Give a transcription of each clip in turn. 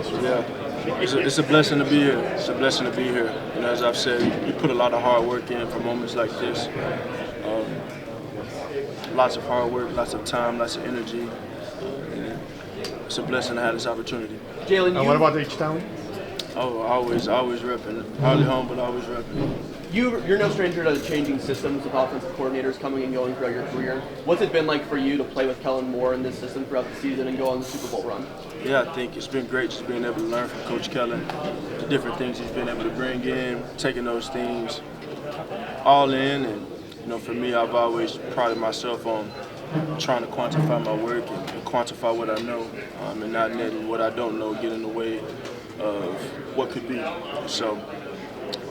Yeah, it's a blessing to be here. It's a blessing to be here. You know, as I've said, you put a lot of hard work in for moments like this. Lots of hard work, lots of time, lots of energy. It's a blessing to have this opportunity. Jalen, what about H-Town? Oh, always repping. Hardly home, but always repping. You're no stranger to changing systems with offensive coordinators coming and going throughout your career. What's it been like for you to play with Kellen Moore in this system throughout the season and go on the Super Bowl run? Yeah, I think it's been great just being able to learn from Coach Kellen, the different things he's been able to bring in, taking those things all in. And, you know, for me, I've always prided myself on trying to quantify my work and quantify what I know, and not letting what I don't know get in the way of what could be. So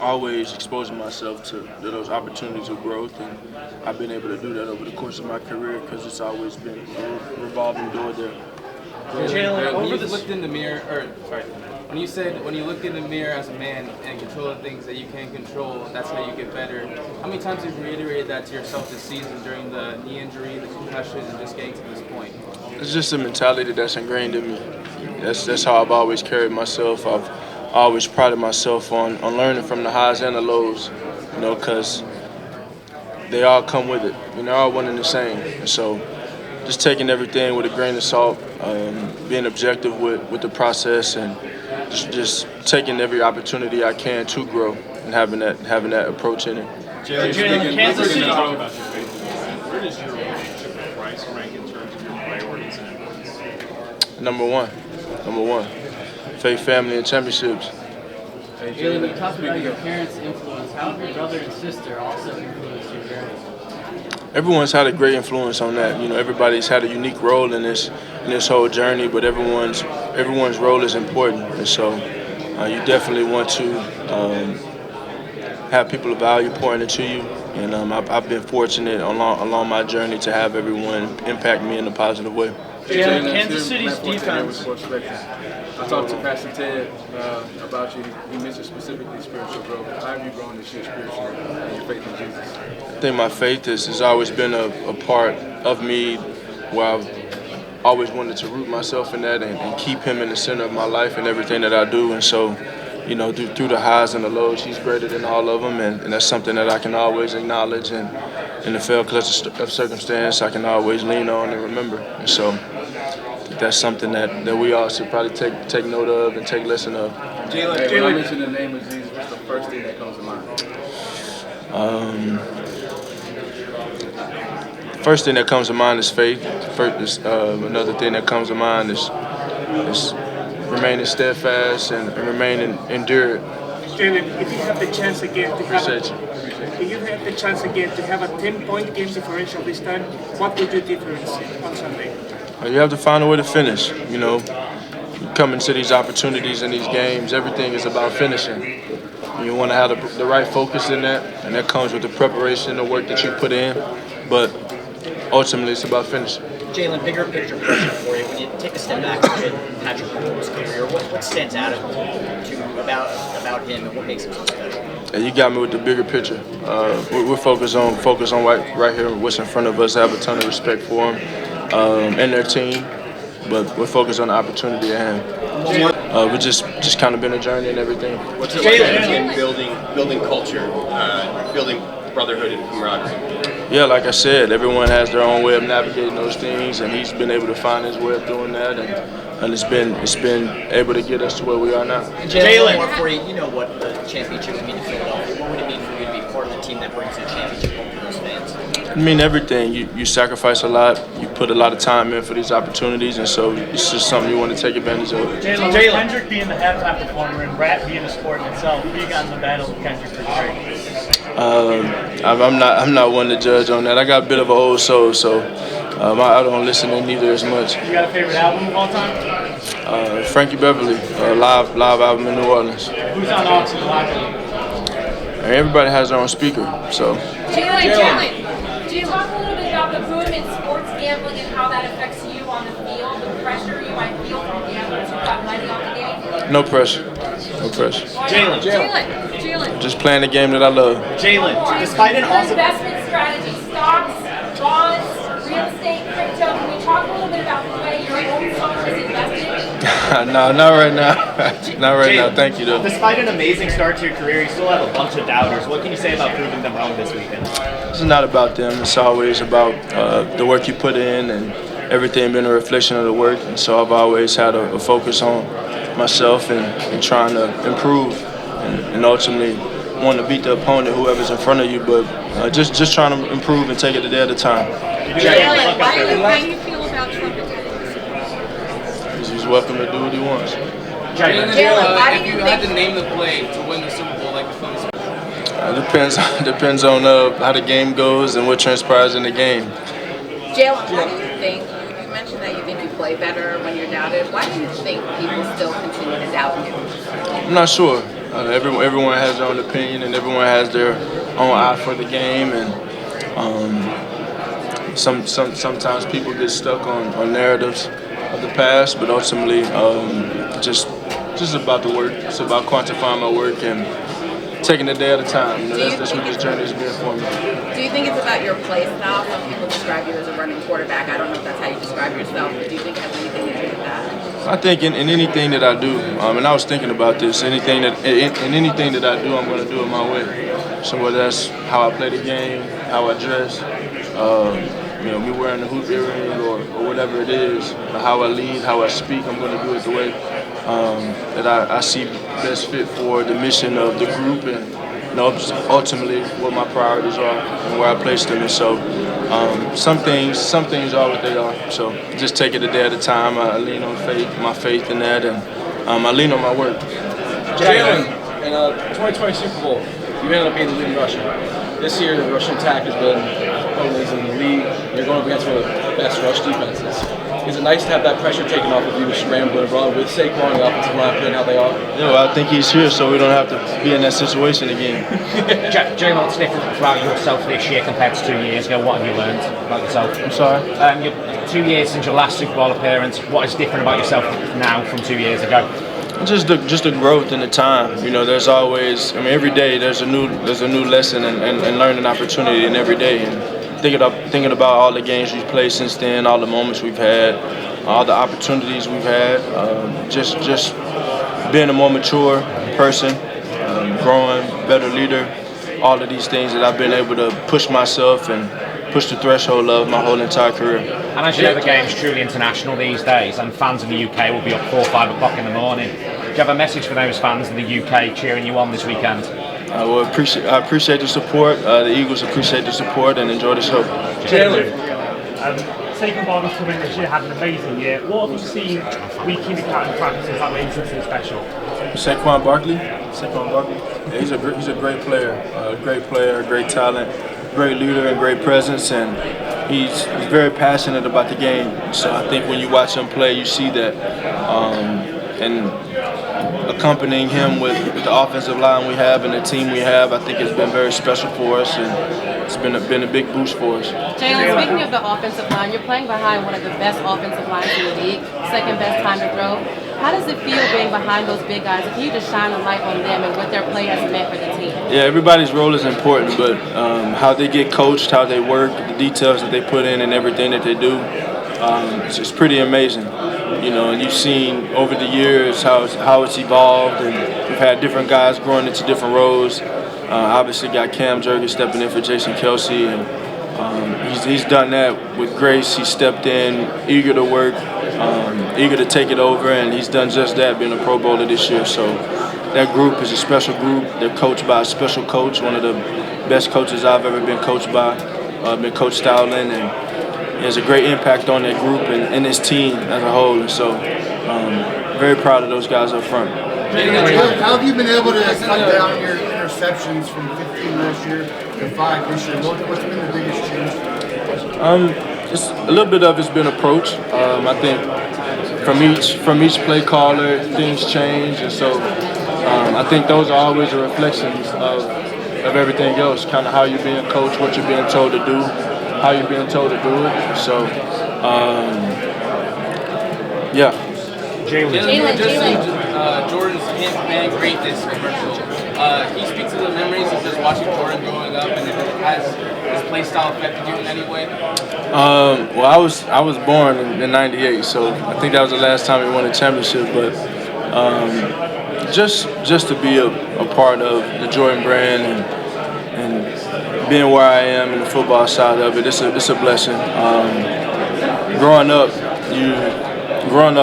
always exposing myself to those opportunities of growth, and I've been able to do that over the course of my career because it's always been a revolving door there. Jalen, when you looked in the mirror, when you look in the mirror as a man and control the things that you can't control, that's how you get better. How many times have you reiterated that to yourself this season during the knee injury, the concussion, and just getting to this point? It's just a mentality that's ingrained in me. That's how I've always carried myself. I've always prided myself on learning from the highs and the lows, you know, because they all come with it. You know, all one and the same. And so just taking everything with a grain of salt, being objective with the process, and just taking every opportunity I can to grow and having that approach in it. Jalen, Kansas City. Talk about your faith. Where does your relationship with Christ rank in terms of your priorities and importance? Number one. Faith, family, and championships. Jalen, you talked about your parents' influence. How have your brother and sister also influenced your journey? Everyone's had a great influence on that. You know, everybody's had a unique role in this whole journey, but everyone's role is important. And so you definitely want to have people of value pouring into you. And I've been fortunate along my journey to have everyone impact me in a positive way. Jalen, Kansas City's defense. I talked to Pastor Ted about you. He mentioned specifically spiritual growth. How have you grown this year spiritually and your faith in Jesus? I think my faith has always been a part of me where I've always wanted to root myself in that and keep him in the center of my life and everything that I do. And so, you know, through the highs and the lows, he's greater than all of them. And that's something that I can always acknowledge. And in the failed clutch of circumstance, I can always lean on and remember. And so that's something that we all should probably take note of and take lesson of. Jalen, when I mention the name of Jesus, what's the first thing that comes to mind? First thing that comes to mind is faith. Another thing that comes to mind is remaining steadfast and remaining endured. Jalen, if you have the chance again to have a 10-point game differential this time, what would you difference on Sunday? You have to find a way to finish. You know, coming to these opportunities and these games, everything is about finishing. You want to have the right focus in that, and that comes with the preparation, the work that you put in. But ultimately, it's about finishing. Jalen, bigger picture question for you. When you take a step back and Patrick Mahomes' career, what stands out to you about him and what makes him so special? And you got me with the bigger picture. We're focused on right here, what's in front of us. I have a ton of respect for him and their team, but we're focused on the opportunity at hand. We just kind of been a journey and everything. What's it like in building culture, building brotherhood and camaraderie? Yeah, like I said, everyone has their own way of navigating those things, and he's been able to find his way of doing that, and it's been able to get us to where we are now. Jalen, one more for you. You know what the championship would mean to Philadelphia. What would it mean for you to be part of the team that brings the championship home to those fans? I mean, everything. You sacrifice a lot. You put a lot of time in for these opportunities, and so it's just something you want to take advantage of. Jalen, Kendrick being the halftime performer and rap being a sport in itself, who you got in the battle with Kendrick for Drake? I'm not one to judge on that. I got a bit of an old soul, so I don't listen to neither as much. You got a favorite album of all time? Frankie Beverly, live album in New Orleans. Who's on aux in the locker room? And everybody has their own speaker, so. Jalen, do you talk a little bit about the boom in sports gambling and how that affects you on the field, the pressure you might feel from gamblers who got money on the game? No pressure. Jalen. Just playing the game that I love. Jalen, despite an awesome investment strategy, stocks, bonds, real estate, crypto, can we talk a little bit about the way your own stock is invested? No, not right now. Not right now. Thank you, though. Despite an amazing start to your career, you still have a bunch of doubters. What can you say about proving them wrong this weekend? It's not about them. It's always about the work you put in and everything being a reflection of the work. And so I've always had a focus on myself and trying to improve and ultimately want to beat the opponent, whoever's in front of you, but just trying to improve and take it a day at a time. Jalen, how do you feel about Trump attending? He's welcome to do what he wants. Jalen, why do if you you had think- to name the play to win the Super Bowl, like the Phillies. Depends on how the game goes and what transpires in the game. Jalen, why do you think, you mentioned that you think you play better when you're doubted. Why do you think people still continue to doubt you? I'm not sure. Everyone has their own opinion and everyone has their own eye for the game, and sometimes people get stuck on narratives of the past, but ultimately just about the work. It's about quantifying my work and taking it a day at a time. You know, that's what this journey has been for me. Do you think it's about your play style? Some people describe you as a running quarterback. I don't know if that's how you describe yourself, but do you think it has anything to do with that? I think in anything that I do, and I was thinking about this, in anything that I do, I'm going to do it my way. So whether that's how I play the game, how I dress, me wearing the hoop earring or whatever it is, how I lead, how I speak, I'm going to do it the way that I see best fit for the mission of the group and ultimately what my priorities are and where I place them. And so some things are what they are. So just take it a day at a time. I lean on my faith in that, and I lean on my work. Jalen, in 2020 Super Bowl, you ended up being the leading rusher. This year, the rushing attack has been amazing in the league. You're going up against one of the best rush defenses. Is it nice to have that pressure taken off of you to scramble and run with Saquon and the offensive line playing how they are? Yeah, well, I think he's here, so we don't have to be in that situation again. Jalen, what's different about yourself this year compared to 2 years ago? What have you learned about yourself? I'm sorry? 2 years since your last Super Bowl appearance. What is different about yourself now from 2 years ago? Just the growth and the time. You know, there's always, every day there's a new lesson and learning opportunity in every day. And thinking about all the games we've played since then, all the moments we've had, all the opportunities we've had, just being a more mature person, growing, better leader, all of these things that I've been able to push myself and push the threshold of my whole entire career. And as you know, the game's truly international these days, and fans in the UK will be up 4 or 5 o'clock in the morning. Do you have a message for those fans in the UK cheering you on this weekend? I appreciate the support. The Eagles appreciate the support and enjoy the show. Jalen, Saquon Barkley's come in this year, had an amazing year. What have you seen week in and out in practices that made something special? Saquon Barkley. Yeah, he's a great player, great talent, great leader, and great presence, and he's very passionate about the game. So I think when you watch him play, you see that. And accompanying him with the offensive line we have and the team we have, I think it's been very special for us, and it's been a big boost for us. Jalen, speaking of the offensive line, you're playing behind one of the best offensive lines in the league, second best time to throw. How does it feel being behind those big guys? Can you just shine a light on them and what their play has meant for the team? Yeah, everybody's role is important, but how they get coached, how they work, the details that they put in and everything that they do, it's pretty amazing. You know, and you've seen over the years how it's evolved, and we've had different guys growing into different roles. Obviously got Cam Jurgens stepping in for Jason Kelsey, and he's done that with grace. He stepped in, eager to work, eager to take it over, and he's done just that, being a Pro Bowler this year. So that group is a special group. They're coached by a special coach, one of the best coaches I've ever been coached by, been Coach Stowlin, and he has a great impact on that group and his team as a whole. And so very proud of those guys up front. How have you been able to cut down your interceptions from 15 last year to 5 this year? What's been the biggest change? Just a little bit of it's been approach. I think from each play caller, things change, and so I think those are always a reflection of everything else. Kind of how you're being coached, what you're being told to do, how you're being told to do it. So yeah. Jalen. Jordan's Hint Man Greatness commercial. Can you speak to the memories of just watching Jordan growing up, and has his play style affected you in any way? Well, I was born in '98, so I think that was the last time we won a championship. But just to be a part of the Jordan brand and being where I am in the football side of it, it's a blessing. Growing up,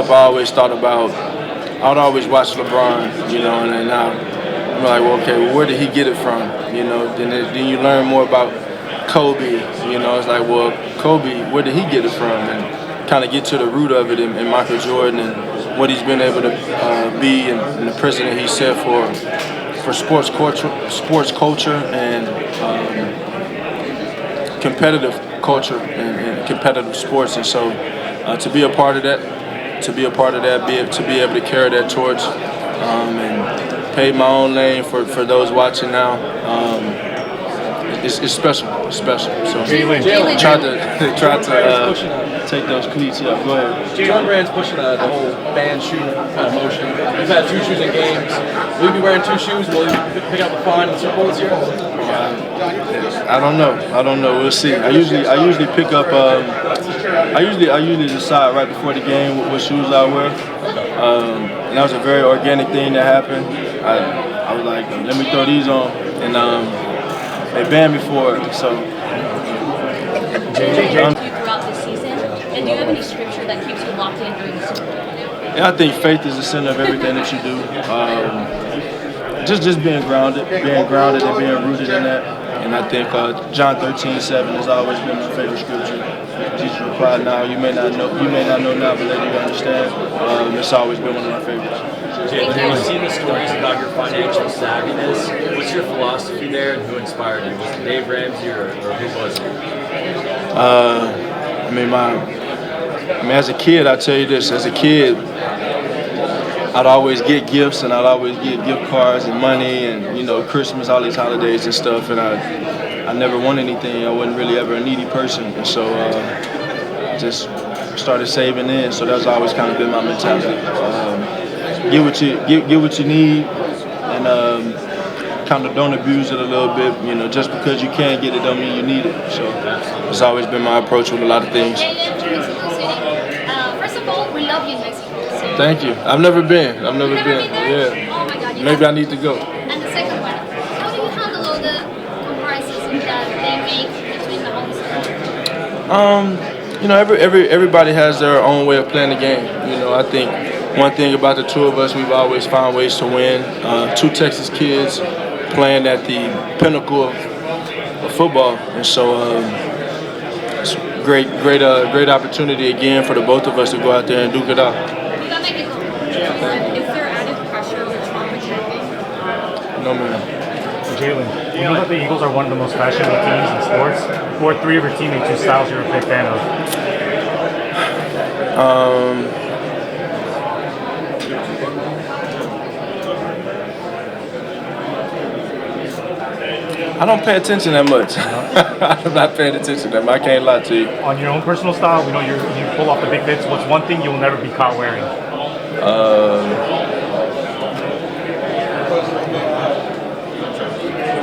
I always thought about. I'd always watch LeBron, you know, and then now I'm like, well, okay, well, where did he get it from? You know, then you learn more about Kobe. You know, it's like, well, Kobe, where did he get it from? And kind of get to the root of it in Michael Jordan and what he's been able to be and the president he set for sports culture and competitive culture and competitive sports. And so to be a part of that. To be able to carry that torch and pave my own lane for those watching now. It's special. It's special. So Jalen. try to take those cleats. Yeah, go ahead. Jordan Brand's pushing the whole band shoe motion. We've had 2 shoes in games. Will you be wearing 2 shoes? Will you pick out the fine in the Super Bowl this year? I don't know. We'll see. I usually pick up. I usually decide right before the game what shoes I wear. And that was a very organic thing that happened. I was like, let me throw these on, and they banned me for it. So. Throughout the season, and do you have any scripture that keeps you locked in during the Super Bowl? Yeah, I think faith is the center of everything that you do. Just being grounded and being rooted in that. And I think John 13:7 has always been my favorite scripture. Jesus replied, "Now you may not know now, but later you understand." It's always been one of my favorites. We've seen the stories about your financial savviness. What's your philosophy there, and who inspired you? Was it Dave Ramsey or who was it? As a kid, I tell you this. As a kid, I'd always get gifts, and I'd always get gift cards and money, and Christmas, all these holidays and stuff. And I never won anything. I wasn't really ever a needy person, and so just started saving in. So that's always kind of been my mentality. Get what you need, and kind of don't abuse it a little bit. Just because you can't get it don't mean you need it. So it's always been my approach with a lot of things. First of all, we love you in Mexico City. Thank you. I've never been. You've never been there? Yeah. Oh my God. Maybe I need to go. And the second one, how do you handle all the comparisons that they make between Mahomes and everybody has their own way of playing the game. I think one thing about the two of us, we've always found ways to win. 2 Texas kids playing at the pinnacle of football, and so it's great opportunity again for the both of us to go out there and duke it out. Is there added pressure with trauma checking? No, man. Jalen, you know that the Eagles are one of the most fashionable teams in sports. Who are 3 of your teammates whose styles you're a big fan of? I don't pay attention that much. I'm not paying attention that much. I can't lie to you. On your own personal style, we know you pull off the big bits. What's one thing you'll never be caught wearing?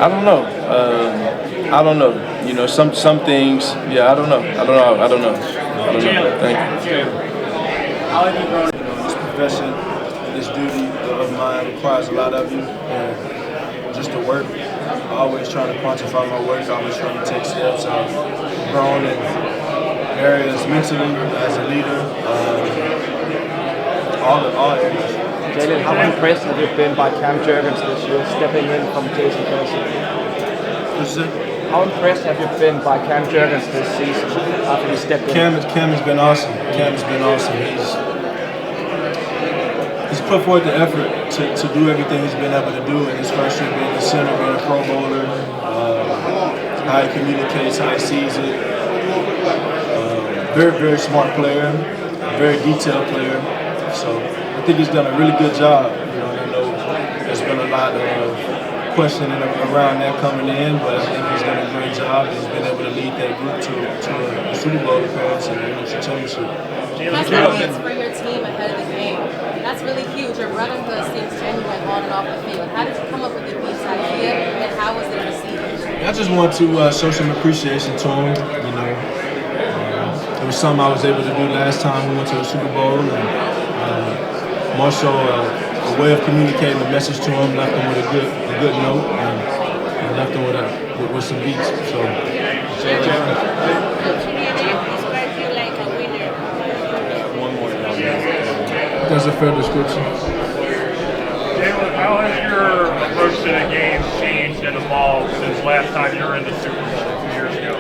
I don't know. Some things. Yeah, I don't know. Thank you. This profession, this duty of mine requires a lot of you, and just to work. Always trying to quantify my work. Always trying to take steps. I've grown in areas mentally as a leader. All areas. Jalen, how impressed have you been by Cam Jurgens this year, stepping in from Jason Kelsey? What's that? How impressed have you been by Cam Jurgens this season after he stepped in? Cam has been awesome. He's put forth the effort to do everything he's been able to do in his first year being a center, being a Pro Bowler, how he communicates, how he sees it. Very, very smart player, very detailed player. So I think he's done a really good job. I know there's been a lot of questioning around that coming in, but I think he's done a great job. He's been able to lead that group to a Super Bowl appearance and a NFC championship. That's for your team ahead of the game. That's really huge. Your brotherhood seems genuine on and off the field. How did you come up with the Beats idea, and how was it received? I just want to show some appreciation to him. You know, it was something I was able to do last time we went to the Super Bowl, and more so a way of communicating the message to him. Left him with a good note, and left him with some beats. So. That's a fair description. Jalen, how has your approach to the game changed and evolved since last time you were in the Super Bowl 2 years ago?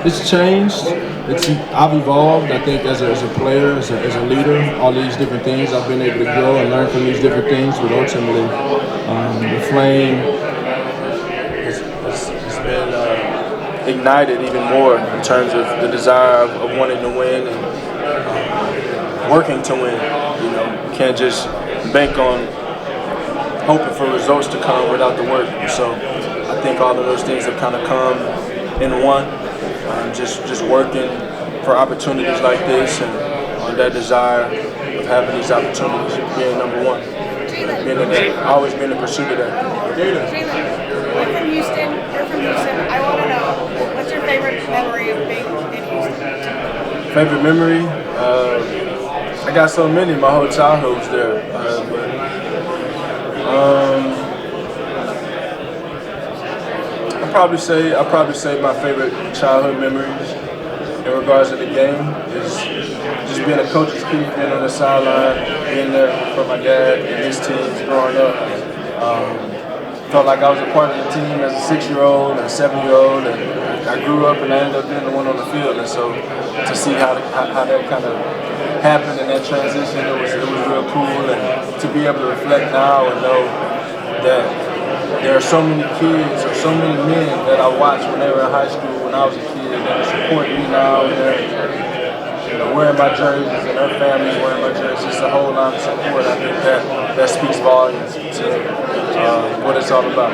It's changed. I've evolved. I think as a player, as a leader, all these different things. I've been able to grow and learn from these different things. But ultimately, the flame has been ignited even more in terms of the desire of wanting to win and working to win. You know, you can't just bank on hoping for results to come without the work. So I think all of those things have kind of come in one. Just working for opportunities like this and that desire of having these opportunities, being number one, always being in pursuit of that. Jalen, you're from Houston. I want to know, what's your favorite memory of being in Houston? Favorite memory? I got so many. My whole childhood was there. I'll probably say my favorite childhood memories in regards to the game is just being a coach's kid, being on the sideline, being there for my dad and his teams growing up. Felt like I was a part of the team as a 6-year-old and a 7-year-old, and I grew up and I ended up being the one on the field. And so to see how that kind of happened in that transition, it was real cool. And to be able to reflect now and know that there are so many kids or so many men that I watched when they were in high school, when I was a kid, that support me now, and they're wearing my jerseys and their families wearing my jerseys. It's a whole lot of support. I think that speaks volumes to what it's all about.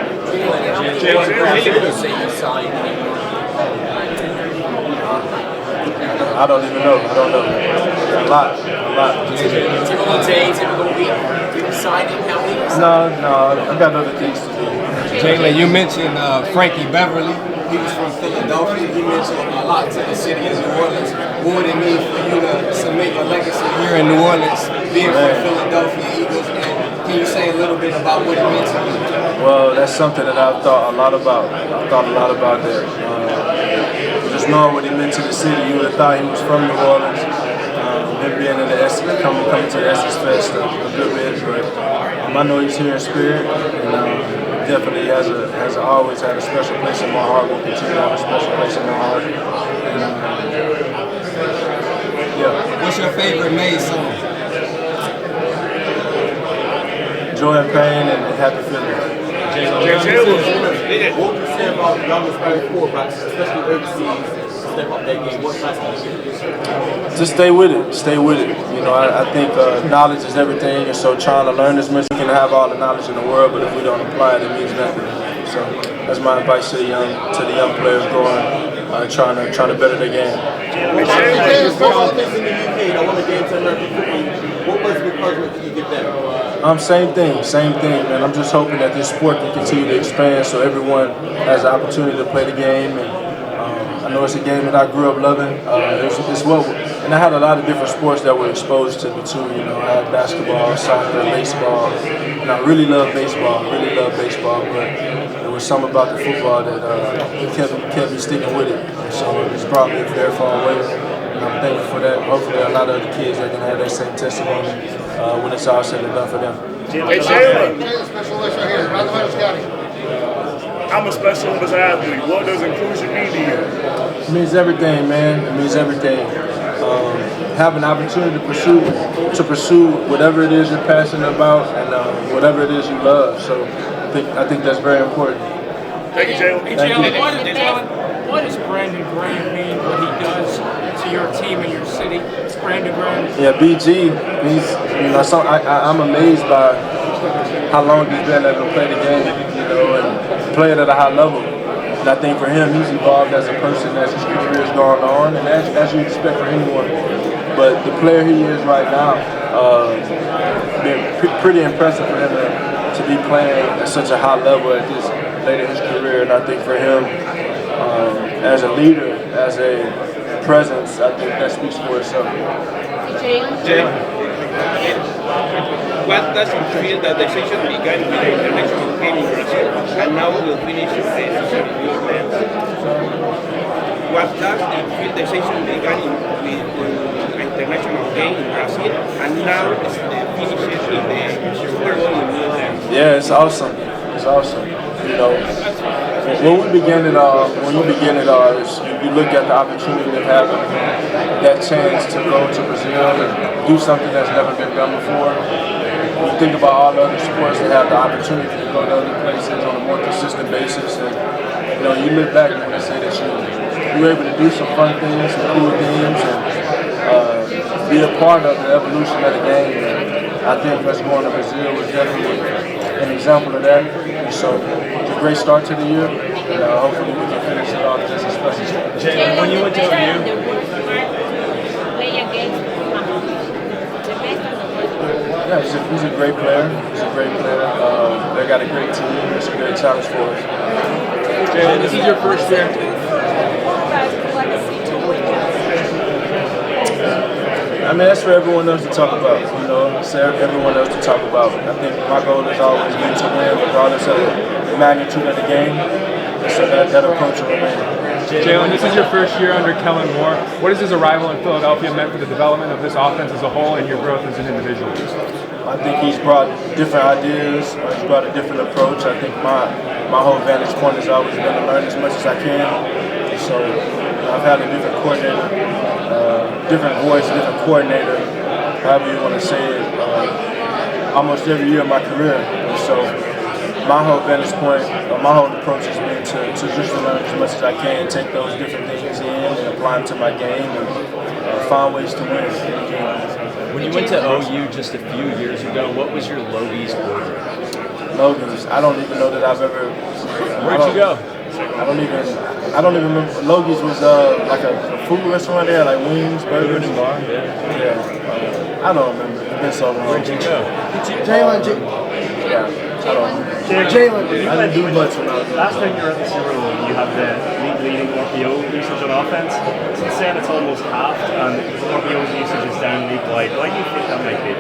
I don't even know. A lot. Typical day, typical week. Signing, how many? No, I got other things to do. Jalen, you mentioned Frankie Beverly. He was from Philadelphia. He mentioned a lot to the city of New Orleans. What would it mean for you to cement your legacy here in New Orleans, being from Philadelphia Eagles? And can you say a little bit about what it meant to you? Well, that's something that I've thought a lot about. That. Just knowing what he meant to the city, you would have thought he was from New Orleans. Him being in the Essex, coming to the Essex Fest a good bit, but I know he's here in spirit, and definitely has always had a special place in my heart. Will continue to have a special place in my heart. And, yeah. What's your favorite Maze song? Joy and Pain and Happy Feelings. What would you say about young aspiring quarterbacks, especially overseas, step up their game? What advice do you give? Just stay with it. You know, I think knowledge is everything, and so trying to learn as much, we can have all the knowledge in the world, but if we don't apply it, it means nothing. So that's my advice to the young players going, trying to better their game. What was the encouragement that you give them? Same thing, man. I'm just hoping that this sport can continue to expand so everyone has the opportunity to play the game. And I know it's a game that I grew up loving. And I had a lot of different sports that were exposed to me too. You know, I had basketball, soccer, baseball, and I really love baseball. But there was something about the football that kept me sticking with it. And so it's brought me very far away. And I'm thankful for that. Hopefully a lot of other kids that can have that same testimony when it's all said and done for them. Hey, Jalen. Special Olympics right here. Round the Miles County. I'm a Special Olympics athlete. What does inclusion mean to you? It means everything, man. It means everything. Have an opportunity to pursue whatever it is you're passionate about and whatever it is you love. So I think that's very important. Thank you, Jalen. What does Brandon Graham mean, what he does to your team and your city? Brandon Graham. Yeah, BG. I'm amazed by how long he's been able to play the game, and play it at a high level. And I think for him, he's evolved as a person as his career has gone on, and as you expect for anyone. But the player he is right now, been pretty impressive for him to be playing at such a high level at this late in his career. And I think for him, as a leader, as a presence, I think that speaks for itself. Jalen, what does it feel that the season began with the international game in Brazil and now will finish the season in New Orleans? What does it feel the season began with the international game in Brazil and now the finishes in the Super Bowl in New Orleans? Yeah, it's awesome. It's awesome. You know, when you begin it all, is you look at the opportunity of having that chance to go to Brazil and do something that's never been done before. You think about all the other sports that have the opportunity to go to other places on a more consistent basis, and you know, you look back and you say that you were able to do some fun things, some cool things, and be a part of the evolution of the game. And I think us going to Brazil was definitely an example of that. And so it's a great start to the year, and hopefully we can finish it off just as special. Jalen, when you went to OU, yeah, he's a great player. He's a great player. They got a great team. It's a great challenge for us. Jalen, this is your first year. I mean, that's for everyone else to talk about. You know, it's everyone else to talk about. I think my goal has always been to win, regardless of the magnitude of the game. And so that approach will remain. Jalen, this is your first year under Kellen Moore. What has his arrival in Philadelphia meant for the development of this offense as a whole and your growth as an individual? I think he's brought different ideas. He's brought a different approach. I think my whole vantage point has always been to learn as much as I can. And so I've had a different coordinator, different voice, different coordinator, however you want to say it, almost every year of my career. And so my whole vantage point, my whole approach has been to just learn as much as I can, take those different things in and apply them to my game and find ways to win. When you went to OU just a few years ago, what was your Logies order? Logies, I don't even know that I've ever. Where'd you go? I don't even remember. Logies was like a food restaurant there, like wings, burgers. Yeah. I don't remember. It's been so long. Where'd you go? Jalen. Yeah. I don't remember. Jalen. I didn't do much when I was last time you were at the Super Bowl, you had the league-leading RPO usage on offense. Since then, it's almost halved, and the RPO usage is down league-wide. Why do you think that might be?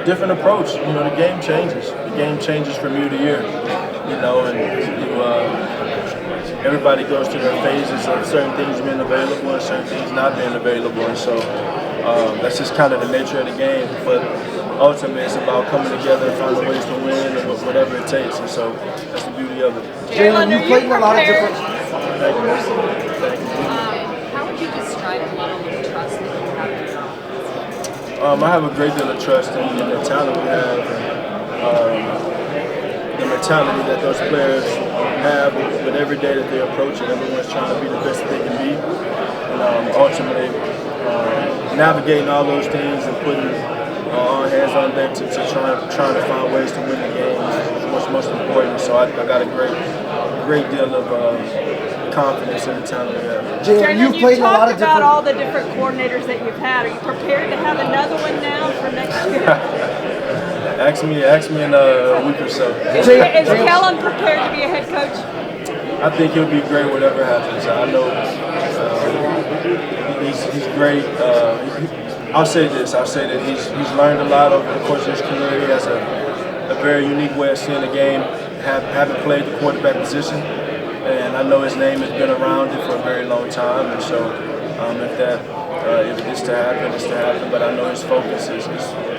Different approach. You know, the game changes. The game changes from year to year. You know, and everybody goes through their phases of certain things being available and certain things not being available, and so that's just kind of the nature of the game. But ultimately, it's about coming together and finding ways to win and whatever it takes, and so that's the beauty of it. Jalen, you played in a lot of different. Thank you. How would you describe the level of trust that you have in your offense? I have a great deal of trust in the talent we have, and the mentality that those players have with every day that they approach it. Everyone's trying to be the best that they can be, and ultimately navigating all those things and putting all hands on deck to trying to find ways to win the game is what's most important. So I got a great deal of confidence in the talent we have. Jalen, you played in a lot of different. About all the different coordinators that you've had. Are you prepared to have another one now for next year? Ask me in a week or so. Is Kellen prepared to be a head coach? I think he'll be great whatever happens. I know he's great. I'll say that he's learned a lot over the course of his career. He has a very unique way of seeing the game, having played the quarterback position. And I know his name has been around it for a very long time. And so if it's to happen, it's to happen. But I know his focus is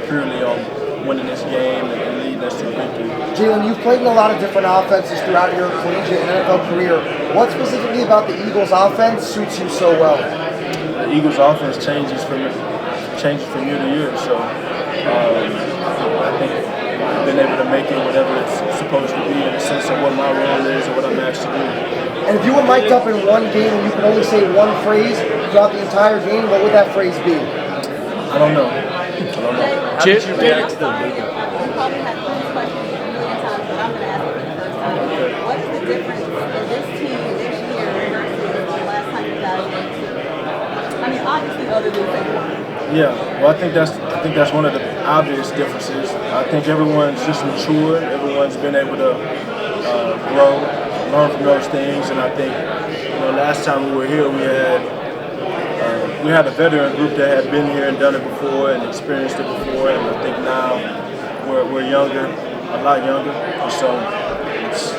purely on winning this game and leading us to a victory. Jalen, you've played in a lot of different offenses throughout your collegiate and NFL career. What specifically about the Eagles' offense suits you so well? The Eagles' offense changes from year to year. So I think I've been able to make it whatever it's supposed to be in the sense of what my role is and what I'm asked to do. And if you were mic'd up in one game and you could only say one phrase throughout the entire game, what would that phrase be? I don't know. How did you react to the league? You probably had this question a million times, but I'm going to ask it for the first time. What is the difference in this team this year versus the last time you guys went to? I mean, obviously, other than they won. Yeah, well, I think that's think that's one of the obvious differences. I think everyone's just matured. Everyone's been able to grow, learn from those things, and I think last time we were here, we had a veteran group that had been here and done it before and experienced it before, and I think now we're younger, a lot younger, and so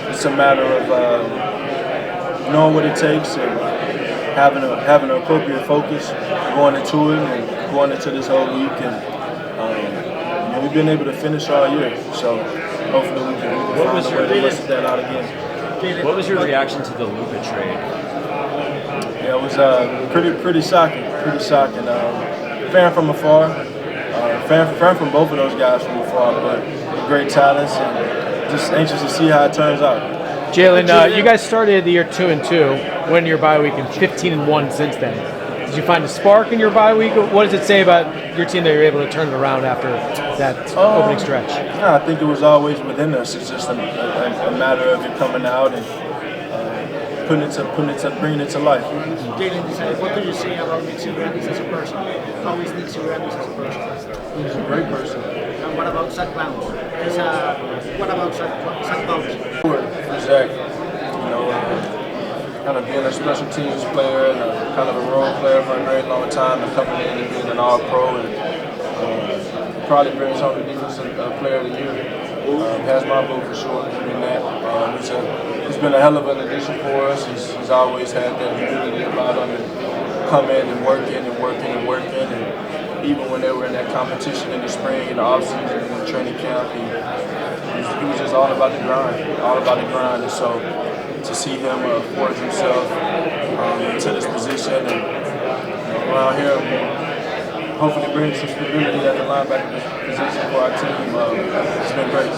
it's a matter of knowing what it takes and having an appropriate focus going into it and going into this whole week, and we've been able to finish all year, so hopefully we can find a way to listen that out again. What was your reaction to the Luka trade? Yeah, it was pretty shocking. Fan from afar, fan from both of those guys from afar, but great talents, and just anxious to see how it turns out. Jalen, you guys started the year 2-2, winning your bye week, and 15-1 since then. Did you find a spark in your bye week? What does it say about your team that you're able to turn it around after that opening stretch? No, I think it was always within us. It's just a matter of it coming out and bringing it to life. Jalen, what could you say about Nick Sirianni as a person? How is Nick Sirianni as a person? He's a great person. And what about Zach Bounce? What about Zach Bounce? Exactly. Kind of being a special teams player and kind of a role player for a very long time, and coming in and being an All-Pro, and probably brings home the defensive player of the year. Has my vote for sure in that. He's been a hell of an addition for us. He's always had that humility about him, and come in and work in, and even when they were in that competition in the spring, in the offseason, in the training camp, he was just all about the grind, and so to see him forge himself into this position and around here, hopefully bring some stability at the linebacker position for our team. It's been great.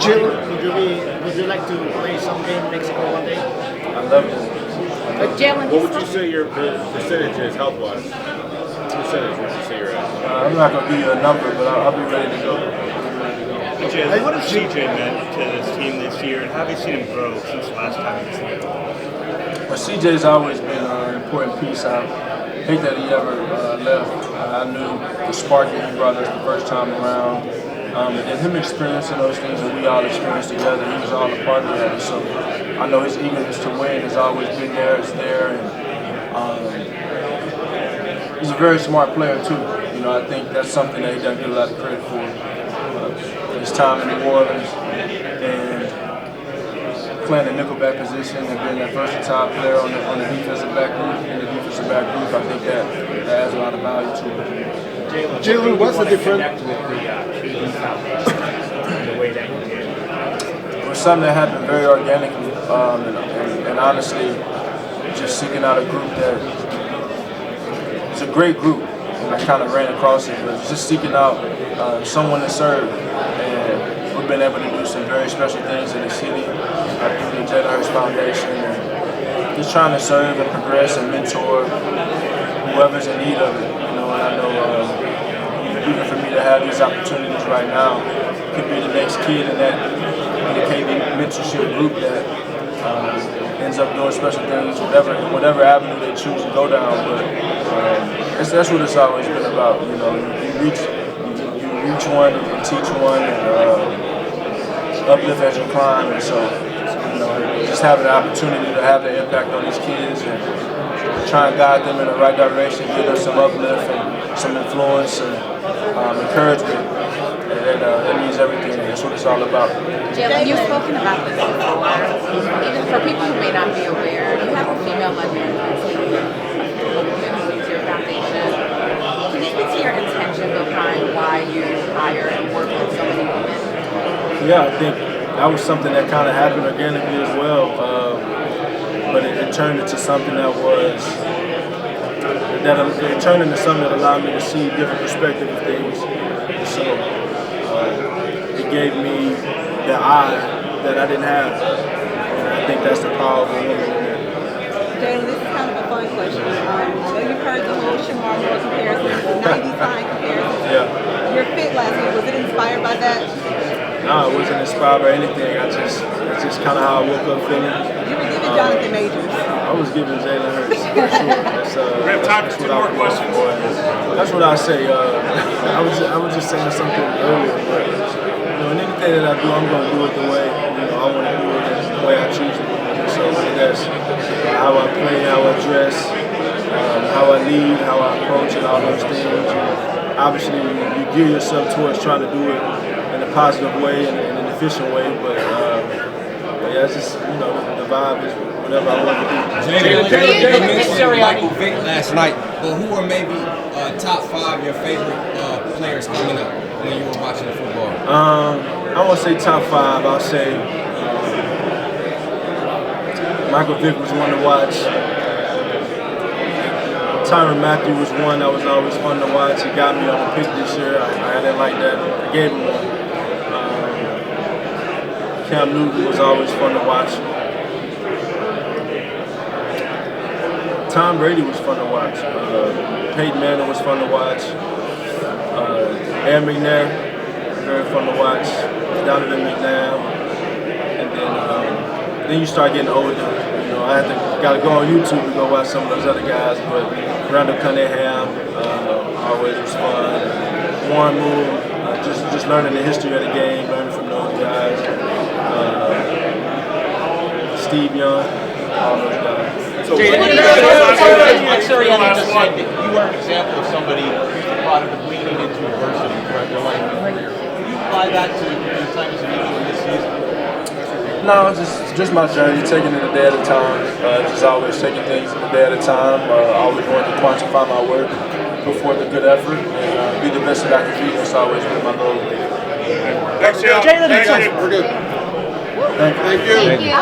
Jalen, would you like to play some game in Mexico one day? I love it. Jalen, what would you say your percentage is health-wise? Percentage would you say you're at? I'm not going to give you a number, but I'll be ready to go. Jalen, what has CJ meant to this team this year, and how have you seen him grow since last time he was here? Well, CJ's always been an important piece. I hate that he ever left. I knew the spark that he brought us the first time around, and him experiencing those things that we all experienced together, he was all a part of that. And so I know his eagerness to win has always been there. It's there, and he's a very smart player too. I think that's something that he doesn't get a lot of credit for. His time in New Orleans and playing the nickelback position and being that versatile player on the defensive back group, I think that adds a lot of value to it. Jalen, what's the difference? It was something that happened very organically, and honestly, just seeking out a group that it's a great group, and I kind of ran across it, but just seeking out someone to serve. We've been able to do some very special things in the city through the Jalen Foundation, and just trying to serve and progress and mentor whoever's in need of it. And I know even for me to have these opportunities right now could be the next kid in that KB mentorship group that ends up doing special things, whatever avenue they choose to go down. But that's what it's always been about. You reach one and teach one and uplift as you climb, and so just having the opportunity to have the impact on these kids and try and guide them in the right direction, give them some uplift and some influence and encouragement, and it means everything. That's what it's all about. Jalen, you've spoken about this before. Even for people who may not be aware, you have a female-led movement who leads your foundation. Can you speak to your intention behind why you hire and work with so many women? Yeah, I think that was something that kind of happened organically as well, but it turned into something that allowed me to see different perspective of things. So it gave me the eye that I didn't have, and I think that's the power of a woman. Jalen, this is kind of a fun question. I know you've heard the whole Shamar Moore comparison, the 90s fine comparison. Yeah. Your fit last week, was it inspired by that? No, I wasn't inspired by anything. That's just kind of how I woke up feeling. You were giving Jonathan Majors. I was giving Jalen Hurts. For sure. We have time for 2 more questions. That's what I say. I was just saying something earlier, but in anything that I do, I'm going to do it the way I want to do it, and the way I choose to do it. So whether that's how I play, how I dress, how I lead, how I approach, and all those things. Obviously, you gear yourself towards trying to do it in a positive way and in an efficient way, but yeah, it's just the vibe is whatever I want to do. Jalen mentioned Michael Vick last night, but who are maybe top 5 your favorite players coming up when you were watching the football? I won't say top 5. I'll say Michael Vick was one to watch. Tyrann Mathieu was one that was always fun to watch. He got me on the pick this year. I didn't like that. I gave him one. Cam Newton was always fun to watch. Tom Brady was fun to watch. Peyton Manning was fun to watch. Aaron McNair, very fun to watch. Donovan McNabb. And then you start getting older. I gotta go on YouTube to go watch some of those other guys, but Randall Cunningham always was fun. Warren Moon, just learning the history of the game, learning from those guys. Steve Young, all those guys. Mike Sirianni just said that you are an example of somebody who's the product of leaning into adversity throughout their life and career. Can you apply that to your time as an Eagle in this season? No, just my journey, taking it a day at a time. Just always taking things a day at a time. Always wanting to quantify my work, put forth a good effort, and be the best that I can be. That's always been my goal. Thanks, Jalen. We're good. Thank you. Thank you.